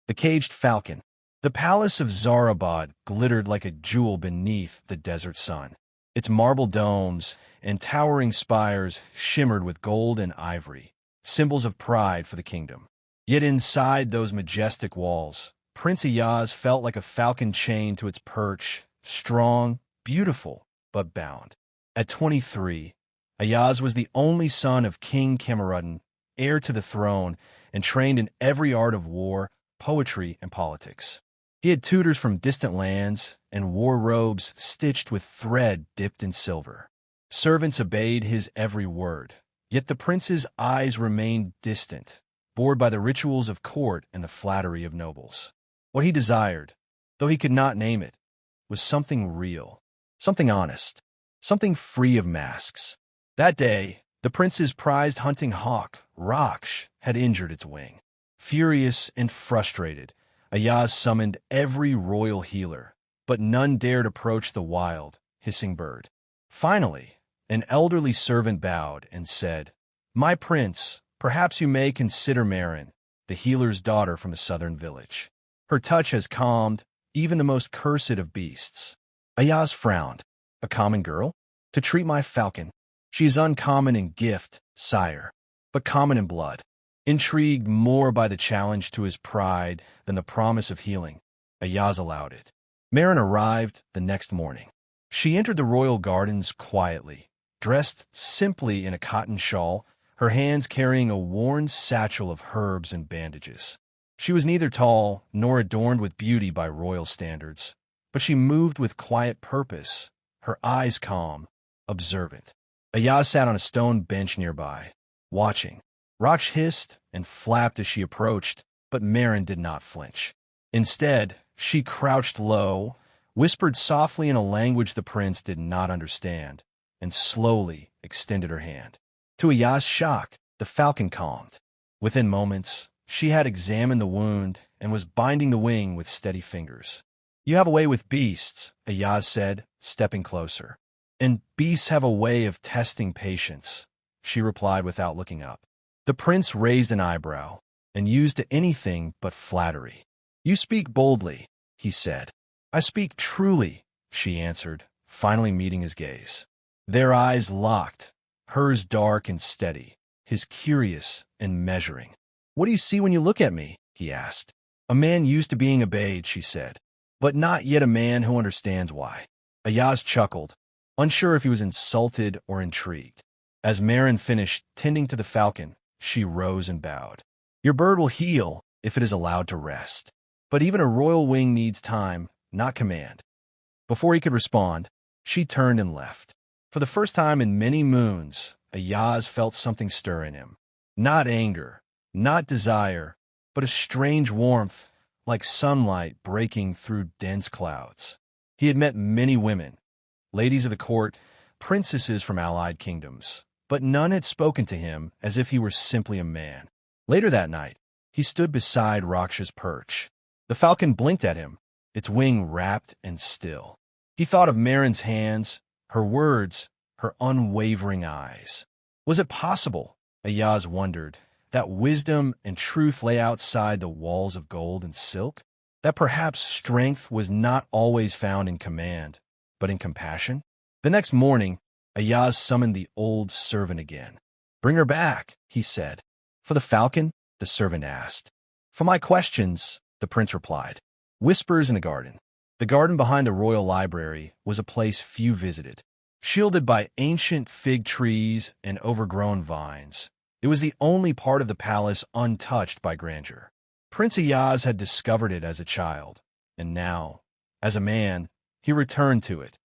The Caged Falcon. The palace of Zahrabad glittered like a jewel beneath the desert sun. Its marble domes and towering spires shimmered with gold and ivory, symbols of pride for the kingdom. Yet inside those majestic walls, Prince Ayaz felt like a falcon chained to its perch, strong, beautiful, but bound. At 23, Ayaz was the only son of King Cameruddin, heir to the throne, and trained in every art of war, poetry, and politics. He had tutors from distant lands and wore robes stitched with thread dipped in silver. Servants obeyed his every word, yet the prince's eyes remained distant, bored by the rituals of court and the flattery of nobles. What he desired, though he could not name it, was something real, something honest, something free of masks. That day, the prince's prized hunting hawk, Raksh, had injured its wing. Furious and frustrated, Ayaz summoned every royal healer, but none dared approach the wild, hissing bird. Finally, an elderly servant bowed and said, "My prince, perhaps you may consider Mehrin, the healer's daughter from a southern village. Her touch has calmed even the most cursed of beasts." Ayaz frowned. "A common girl? To treat my falcon? She is uncommon in gift, sire, but common in blood." Intrigued more by the challenge to his pride than the promise of healing, Ayaz allowed it. Mehrin arrived the next morning. She entered the royal gardens quietly, dressed simply in a cotton shawl, her hands carrying a worn satchel of herbs and bandages. She was neither tall nor adorned with beauty by royal standards, but she moved with quiet purpose, her eyes calm, observant. Ayaz sat on a stone bench nearby, watching. Raksh hissed and flapped as she approached, but Mehrin did not flinch. Instead, she crouched low, whispered softly in a language the prince did not understand, and slowly extended her hand. To Ayaz's shock, the falcon calmed. Within moments, she had examined the wound and was binding the wing with steady fingers. "You have a way with beasts," Ayaz said, stepping closer. "And beasts have a way of testing patience," she replied without looking up. The prince raised an eyebrow and used anything but flattery. "You speak boldly," he said. "I speak truly," she answered, finally meeting his gaze. Their eyes locked, hers dark and steady, his curious and measuring. "What do you see when you look at me?" he asked. "A man used to being obeyed," she said, "but not yet a man who understands why." Ayaz chuckled, unsure if he was insulted or intrigued. As Mehrin finished tending to the falcon, she rose and bowed. "Your bird will heal if it is allowed to rest. But even a royal wing needs time, not command." Before he could respond, she turned and left. For the first time in many moons, Ayaz felt something stir in him. Not anger, not desire, but a strange warmth, like sunlight breaking through dense clouds. He had met many women, ladies of the court, princesses from allied kingdoms, but none had spoken to him as if he were simply a man. Later that night, he stood beside Raksh's perch. The falcon blinked at him, its wing wrapped and still. He thought of Mehrin's hands, her words, her unwavering eyes. Was it possible, Ayaz wondered, that wisdom and truth lay outside the walls of gold and silk? That perhaps strength was not always found in command, but in compassion? The next morning, Ayaz summoned the old servant again. "Bring her back," he said. "For the falcon?" the servant asked. "For my questions," the prince replied. Whispers in the garden. The garden behind the royal library was a place few visited. Shielded by ancient fig trees and overgrown vines, it was the only part of the palace untouched by grandeur. Prince Ayaz had discovered it as a child, and now, as a man, he returned to it,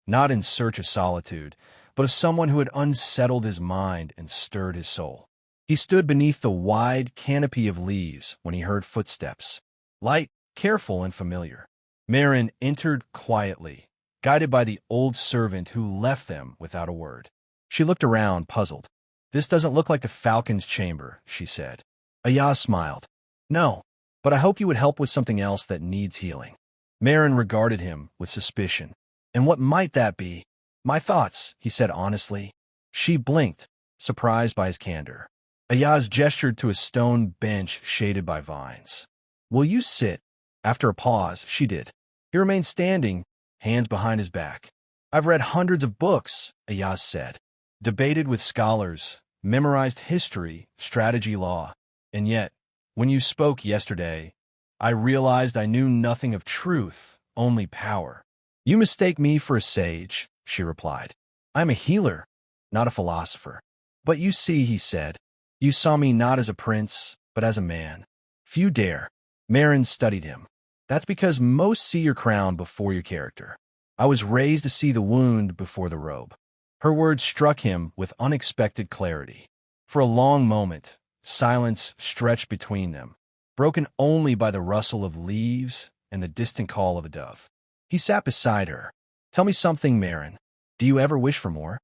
not in search of solitude, but of someone who had unsettled his mind and stirred his soul. He stood beneath the wide canopy of leaves when he heard footsteps, light, careful, and familiar. Mehrin entered quietly, guided by the old servant who left them without a word. She looked around, puzzled. "This doesn't look like the falcon's chamber," she said. Ayaz smiled. "No, but I hope you would help with something else that needs healing." Mehrin regarded him with suspicion. "And what might that be?" "My thoughts," he said honestly. She blinked, surprised by his candor. Ayaz gestured to a stone bench shaded by vines. "Will you sit?" After a pause, she did. He remained standing, hands behind his back. "I've read hundreds of books," Ayaz said. "Debated with scholars, memorized history, strategy law. And yet, when you spoke yesterday, I realized I knew nothing of truth, only power." "You mistake me for a sage," she replied. "I am a healer, not a philosopher." "But you see," he said, "you saw me not as a prince, but as a man. Few dare." Mehrin studied him. "That's because most see your crown before your character. I was raised to see the wound before the robe." Her words struck him with unexpected clarity. For a long moment, silence stretched between them, broken only by the rustle of leaves and the distant call of a dove. He sat beside her. "Tell me something, Mehrin. Do you ever wish for more?"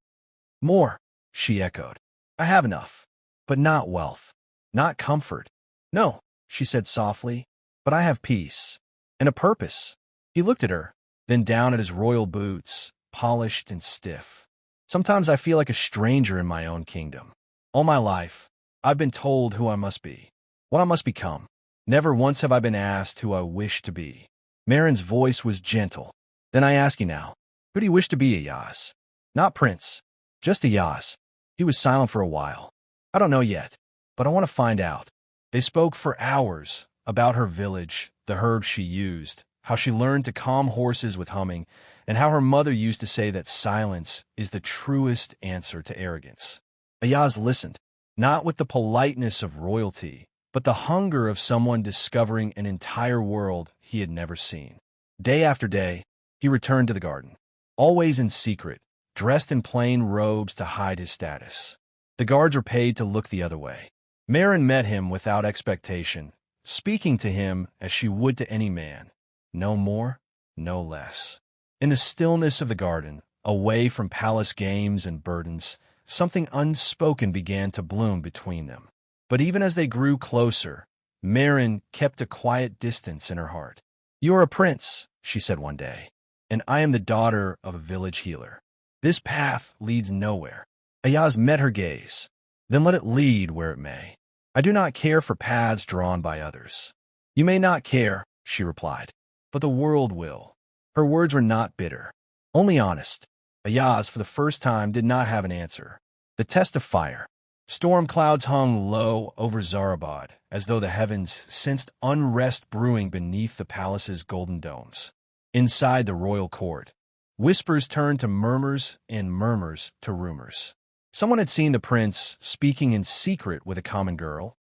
"More," she echoed. "I have enough, but not wealth, not comfort." "No," she said softly, "but I have peace and a purpose." He looked at her, then down at his royal boots, polished and stiff. "Sometimes I feel like a stranger in my own kingdom. All my life, I've been told who I must be, what I must become. Never once have I been asked who I wish to be." Mehrin's voice was gentle. "Then I ask you now, who do you wish to be, Ayaz? Not prince, just Ayaz." He was silent for a while. "I don't know yet, but I want to find out." They spoke for hours about her village, the herbs she used, how she learned to calm horses with humming, and how her mother used to say that silence is the truest answer to arrogance. Ayaz listened, not with the politeness of royalty, but the hunger of someone discovering an entire world he had never seen. Day after day, he returned to the garden, always in secret, dressed in plain robes to hide his status. The guards were paid to look the other way. Mehrin met him without expectation, speaking to him as she would to any man. No more, no less. In the stillness of the garden, away from palace games and burdens, something unspoken began to bloom between them. But even as they grew closer, Mehrin kept a quiet distance in her heart. "You are a prince," she said one day, "and I am the daughter of a village healer. This path leads nowhere." Ayaz met her gaze. "Then let it lead where it may. I do not care for paths drawn by others." "You may not care," she replied, "but the world will." Her words were not bitter, only honest. Ayaz, for the first time, did not have an answer. The test of fire. Storm clouds hung low over Zahrabad, as though the heavens sensed unrest brewing beneath the palace's golden domes. Inside the royal court, whispers turned to murmurs and murmurs to rumors. Someone had seen the prince speaking in secret with a common girl,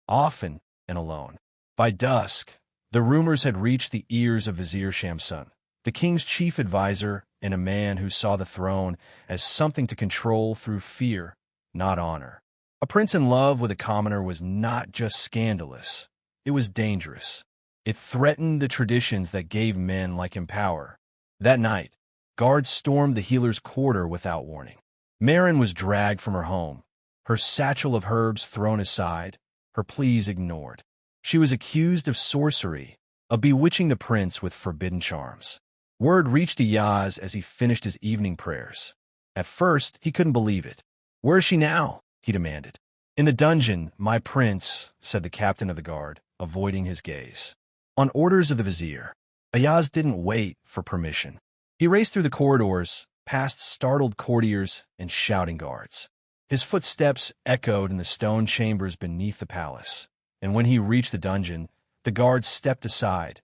often and alone. By dusk, the rumors had reached the ears of Vizier Shamsun, the king's chief advisor and a man who saw the throne as something to control through fear, not honor. A prince in love with a commoner was not just scandalous, it was dangerous. It threatened the traditions that gave men like him power. That night, guards stormed the healer's quarter without warning. Mehrin was dragged from her home, her satchel of herbs thrown aside, her pleas ignored. She was accused of sorcery, of bewitching the prince with forbidden charms. Word reached Ayaz as he finished his evening prayers. At first, he couldn't believe it. "Where is she now?" he demanded. "In the dungeon, my prince," said the captain of the guard, avoiding his gaze. "On orders of the vizier." Ayaz didn't wait for permission. He raced through the corridors, past startled courtiers and shouting guards. His footsteps echoed in the stone chambers beneath the palace, and when he reached the dungeon, the guards stepped aside,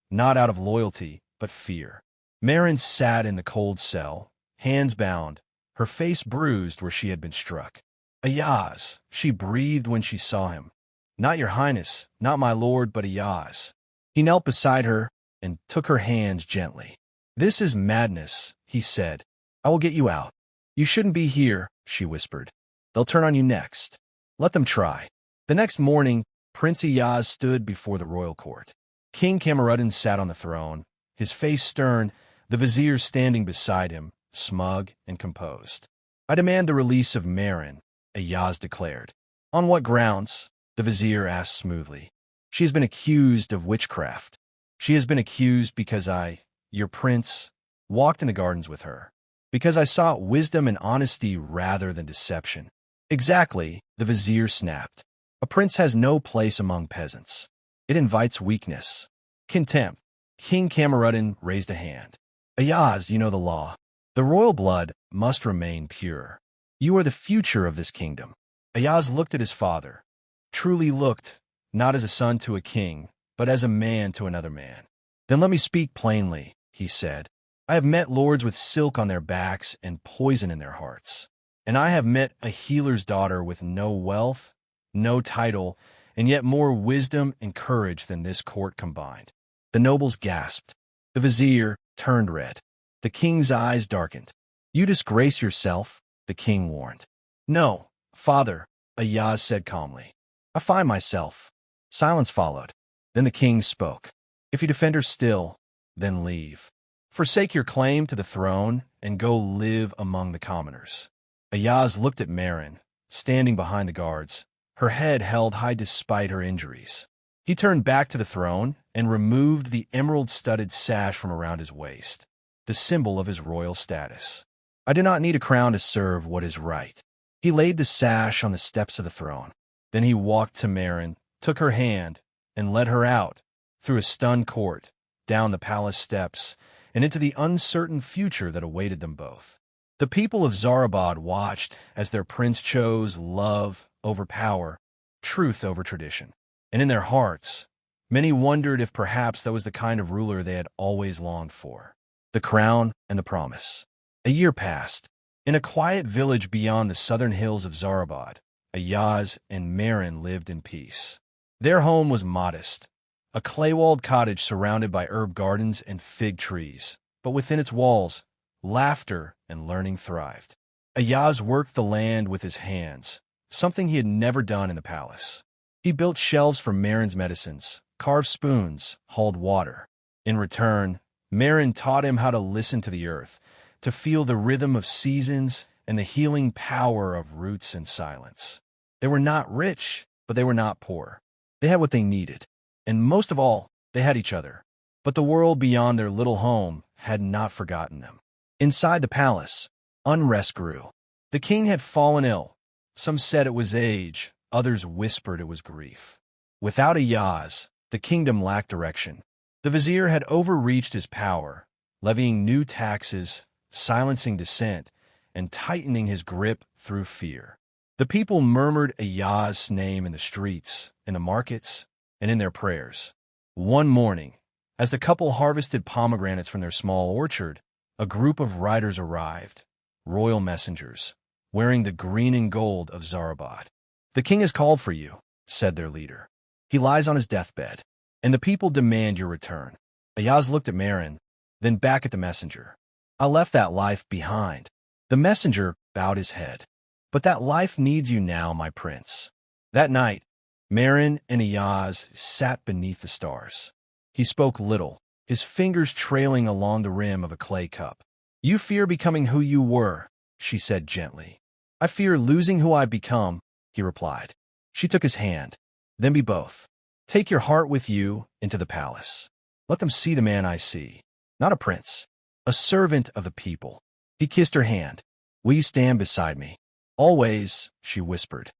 not out of loyalty, but fear. Mehrin sat in the cold cell, hands bound, her face bruised where she had been struck. "Ayaz," she breathed when she saw him. "Not your highness, not my lord, but Ayaz." He knelt beside her and took her hands gently. "This is madness," he said. "I will get you out." "You shouldn't be here," she whispered. "They'll turn on you next." "Let them try." The next morning, Prince Ayaz stood before the royal court. King Cameruddin sat on the throne, his face stern, the vizier standing beside him, smug and composed. "I demand the release of Mehrin," Ayaz declared. "On what grounds?" the vizier asked smoothly. "She has been accused of witchcraft. She has been accused because I, your prince, walked in the gardens with her. Because I sought wisdom and honesty rather than deception." "Exactly," the vizier snapped. "A prince has no place among peasants." It invites weakness. Contempt. King Cameruddin raised a hand. Ayaz, you know the law. The royal blood must remain pure. You are the future of this kingdom. Ayaz looked at his father. Truly looked, not as a son to a king, but as a man to another man. Then let me speak plainly, he said. I have met lords with silk on their backs and poison in their hearts. And I have met a healer's daughter with no wealth, no title, and yet more wisdom and courage than this court combined. The nobles gasped. The vizier turned red. The king's eyes darkened. You disgrace yourself, the king warned. No, father, Ayaz said calmly. I find myself. Silence followed. Then the king spoke. If you defend her still, then leave. Forsake your claim to the throne and go live among the commoners. Ayaz looked at Mehrin, standing behind the guards, her head held high despite her injuries. He turned back to the throne and removed the emerald-studded sash from around his waist, the symbol of his royal status. I do not need a crown to serve what is right. He laid the sash on the steps of the throne. Then he walked to Mehrin, took her hand, and led her out, through a stunned court, down the palace steps, and into the uncertain future that awaited them both. The people of Zahrabad watched as their prince chose love over power, truth over tradition. And in their hearts, many wondered if perhaps that was the kind of ruler they had always longed for. The crown and the promise. A year passed. In a quiet village beyond the southern hills of Zahrabad, Ayaz and Mehrin lived in peace. Their home was modest, a clay-walled cottage surrounded by herb gardens and fig trees, but within its walls, laughter and learning thrived. Ayaz worked the land with his hands, something he had never done in the palace. He built shelves for Mehrin's medicines, carved spoons, hauled water. In return, Mehrin taught him how to listen to the earth, to feel the rhythm of seasons and the healing power of roots and silence. They were not rich, but they were not poor. They had what they needed. And most of all, they had each other. But the world beyond their little home had not forgotten them. Inside the palace, unrest grew. The king had fallen ill. Some said it was age, others whispered it was grief. Without Ayaz, the kingdom lacked direction. The vizier had overreached his power, levying new taxes, silencing dissent, and tightening his grip through fear. The people murmured Ayaz's name in the streets, in the markets, and in their prayers. One morning, as the couple harvested pomegranates from their small orchard, a group of riders arrived, royal messengers, wearing the green and gold of Zahrabad. The king has called for you, said their leader. He lies on his deathbed, and the people demand your return. Ayaz looked at Mehrin, then back at the messenger. I left that life behind. The messenger bowed his head. But that life needs you now, my prince. That night, Mehrin and Ayaz sat beneath the stars. He spoke little, his fingers trailing along the rim of a clay cup. You fear becoming who you were, she said gently. I fear losing who I've become, he replied. She took his hand. Then be both. Take your heart with you into the palace. Let them see the man I see, not a prince, a servant of the people. He kissed her hand. Will you stand beside me? Always, she whispered.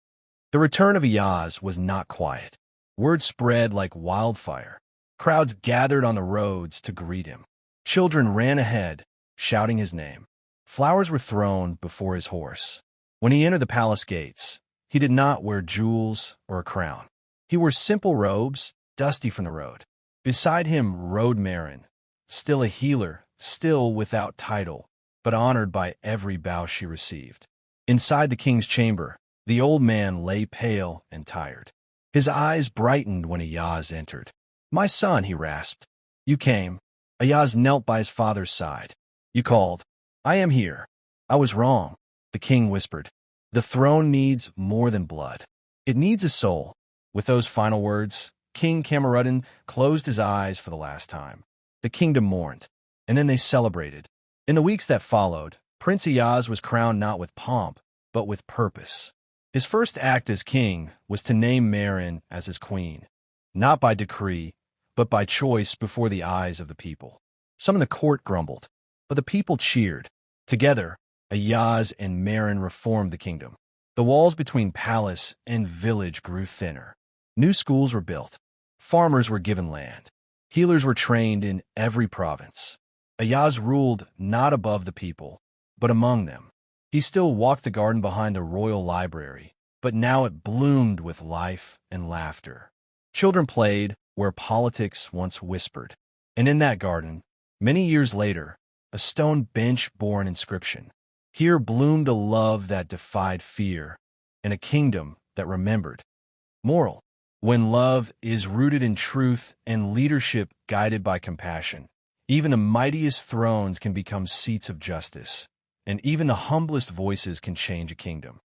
The return of Ayaz was not quiet. Word spread like wildfire. Crowds gathered on the roads to greet him. Children ran ahead, shouting his name. Flowers were thrown before his horse. When he entered the palace gates, he did not wear jewels or a crown. He wore simple robes, dusty from the road. Beside him rode Mehrin, still a healer, still without title, but honored by every bow she received. Inside the king's chamber, the old man lay pale and tired. His eyes brightened when Ayaz entered. My son, he rasped. You came. Ayaz knelt by his father's side. You called. I am here. I was wrong, the king whispered. The throne needs more than blood. It needs a soul. With those final words, King Cameruddin closed his eyes for the last time. The kingdom mourned, and then they celebrated. In the weeks that followed, Prince Ayaz was crowned not with pomp, but with purpose. His first act as king was to name Mehrin as his queen, not by decree, but by choice before the eyes of the people. Some in the court grumbled, but the people cheered. Together, Ayaz and Mehrin reformed the kingdom. The walls between palace and village grew thinner. New schools were built. Farmers were given land. Healers were trained in every province. Ayaz ruled not above the people, but among them. He still walked the garden behind the royal library, but now it bloomed with life and laughter. Children played where politics once whispered. And in that garden, many years later, a stone bench bore an inscription. Here bloomed a love that defied fear, and a kingdom that remembered. Moral: when love is rooted in truth and leadership guided by compassion, even the mightiest thrones can become seats of justice, and even the humblest voices can change a kingdom.